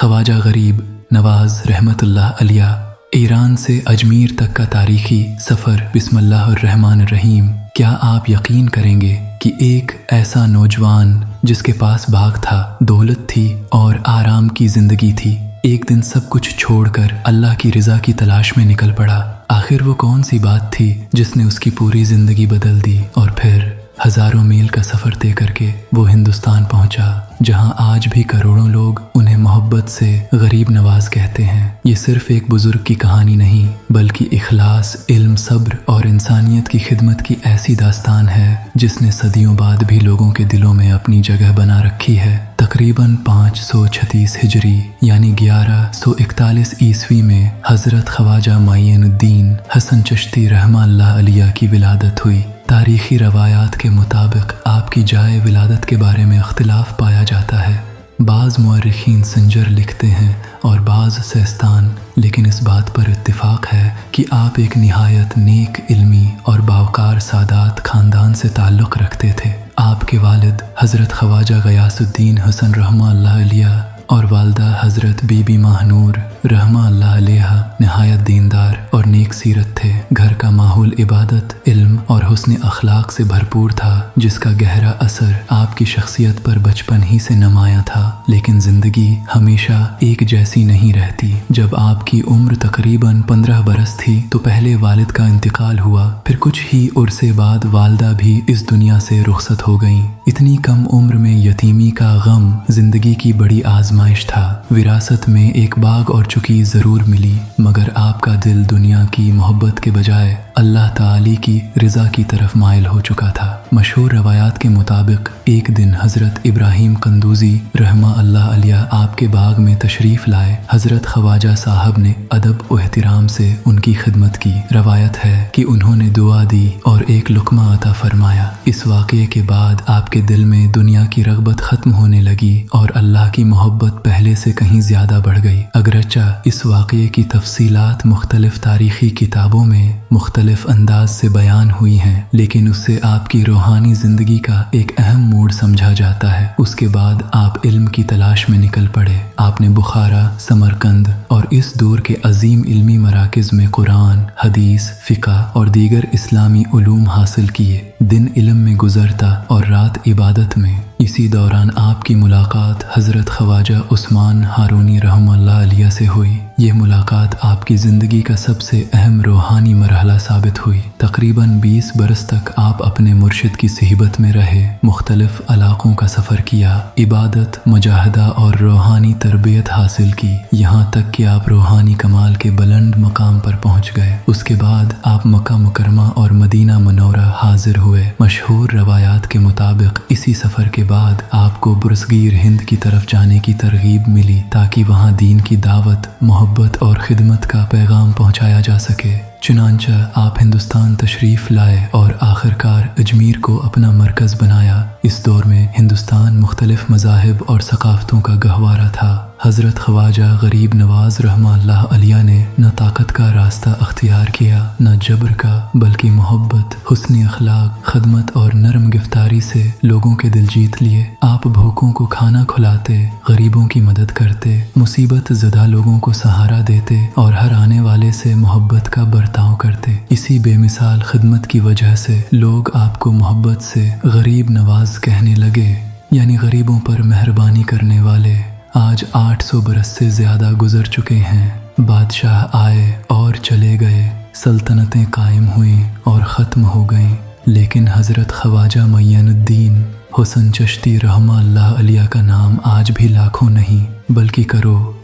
ख्वाजा गरीब नवाज रहमतुल्लाह अलैह ईरान से अजमेर तक का तारीखी सफ़र। बिस्मिल्लाहिर्रहमानिर्रहीम। क्या आप यकीन करेंगे कि एक ऐसा नौजवान जिसके पास बाग था, दौलत थी और आराम की ज़िंदगी थी, एक दिन सब कुछ छोड़कर अल्लाह की रज़ा की तलाश में निकल पड़ा। आखिर वो कौन सी बात थी जिसने उसकी पूरी ज़िंदगी बदल दी और फिर हज़ारों मील का सफ़र तय करके वो हिंदुस्तान पहुंचा, जहां आज भी करोड़ों लोग उन्हें मोहब्बत से गरीब नवाज कहते हैं। ये सिर्फ एक बुज़ुर्ग की कहानी नहीं, बल्कि इखलास, इल्म, सब्र और इंसानियत की खिदमत की ऐसी दास्तान है जिसने सदियों बाद भी लोगों के दिलों में अपनी जगह बना रखी है। तकरीबन 536 हिजरी यानी 1141 ईस्वी में हज़रत ख्वाजा मुइनुद्दीन हसन चिश्ती रहमतुल्लाह अलैह की विलादत हुई। तारीख़ी रवायात के मुताबिक आपकी जाए विलादत के बारे में इख्तिलाफ पाया जाता है। बाज़ मुअर्रिखीन संजर लिखते हैं और बाज़ सेस्तान, लेकिन इस बात पर इत्तिफ़ाक़ है कि आप एक निहायत नेक, इल्मी और बावकार सादात ख़ानदान से ताल्लुक़ रखते थे। आपके वालिद हज़रत ख्वाजा गयासुद्दीन हसन रहमतुल्लाह अलैह और वालदा हज़रत बीबी महानूर रहमतुल्लाह अलैहा नहायत दीनदार और नेक सीरत थे। घर का माहौल इबादत, इल्म और हुस्न अखलाक से भरपूर था, जिसका गहरा असर आपकी शख्सियत पर बचपन ही से नुमायां था। लेकिन ज़िंदगी हमेशा एक जैसी नहीं रहती। जब आपकी उम्र तकरीबन 15 बरस थी तो पहले वालिद का इंतकाल हुआ, फिर कुछ ही उर्से बाद वालदा भी इस दुनिया से रुखसत हो गईं। इतनी कम उम्र में यतीमी का गम ज़िंदगी की बड़ी आजमाइश था। विरासत में एक बाग और चुकी ज़रूर मिली, मगर आपका दिल दुनिया की मोहब्बत के बजाय अल्लाह ताली की रज़ा की तरफ माइल हो चुका था। मशहूर रवायात के मुताबिक एक दिन हज़रत इब्राहिम कंदूज़ी रहमतुल्लाह अलैह आपके बाग में तशरीफ़ लाए। हज़रत ख्वाजा साहब ने अदब व एहतिराम से उनकी खिदमत की। रवायत है कि उन्होंने दुआ दी और एक लुक़मा अता फरमाया। इस वाक़ये के बाद आपके दिल में दुनिया की रग़बत ख़त्म होने लगी और अल्लाह की मोहब्बत पहले से कहीं ज़्यादा बढ़ गई। अगरचा इस वाक़ये की तफसीलात मुख्तलिफ़ तारीख़ी किताबों में मुख्तलिफ़ अंदाज से बयान हुई हैं, लेकिन उससे आपकी रूहानी ज़िंदगी का एक अहम मोड़ समझा जाता है। उसके बाद आप इल्म की तलाश में निकल पड़े। आपने बुखारा, समरकंद और इस दौर के अजीम इल्मी मराकिज़ में कुरान, हदीस, फ़िक़्ह और दीगर इस्लामी उलूम हासिल किए। दिन इल्म में गुज़रता और रात इबादत में। इसी दौरान आपकी मुलाकात हज़रत ख्वाजा उस्मान हारूनी रहमतुल्लाह अलैह से हुई। ये मुलाकात आपकी ज़िंदगी का सबसे अहम रूहानी मरहला साबित हुई। तकरीबन 20 बरस तक आप अपने मुर्शिद की सोहबत में रहे, मुख्तलिफ़ इलाक़ों का सफ़र किया, इबादत, मुजाहदा और रूहानी तरबियत हासिल की, यहाँ तक कि आप रूहानी कमाल के बुलंद मकाम पर पहुँच गए। उसके बाद आप मक्का मुकरमा और मदीना मनौरा हाजिर हुए। मशहूर रवायात के मुताबिक इसी सफ़र के बाद आपको बुरसगीर हिंद की तरफ जाने की तरगीब मिली, ताकि वहाँ दीन की दावत, मोहब्बत और खिदमत का पैगाम पहुँचाया जा सके। चुनांचा आप हिंदुस्तान तशरीफ़ लाए और आखिरकार अजमेर को अपना मरकज़ बनाया। इस दौर में हिंदुस्तान मुख्तलिफ़ मज़ाहिब और सक़ाफ़तों का गहवारा था। हज़रत ख्वाजा गरीब नवाज रहमतुल्लाह अलैह ने न ताकत का रास्ता अख्तियार किया, न जबर का, बल्कि मोहब्बत, हुस्न अखलाक, खदमत और नरम गिफ्तारी से लोगों के दिल जीत लिए। आप भूखों को खाना खिलाते, गरीबों की मदद करते, मुसीबत ज़दा लोगों को सहारा देते और हर आने वाले से मोहब्बत का बर्ताव करते। इसी बेमिसाल खिदमत की वजह से लोग आपको मोहब्बत से गरीब नवाज कहने लगे, यानी गरीबों पर मेहरबानी करने वाले। आज 800 बरस से ज़्यादा गुज़र चुके हैं। बादशाह आए और चले गए, सल्तनतें कायम हुईं और ख़त्म हो गईं, लेकिन हज़रत ख्वाजा मुइनुद्दीन हसन चिश्ती रहमतुल्लाह अलैह का नाम आज भी लाखों नहीं बल्कि करोड़ों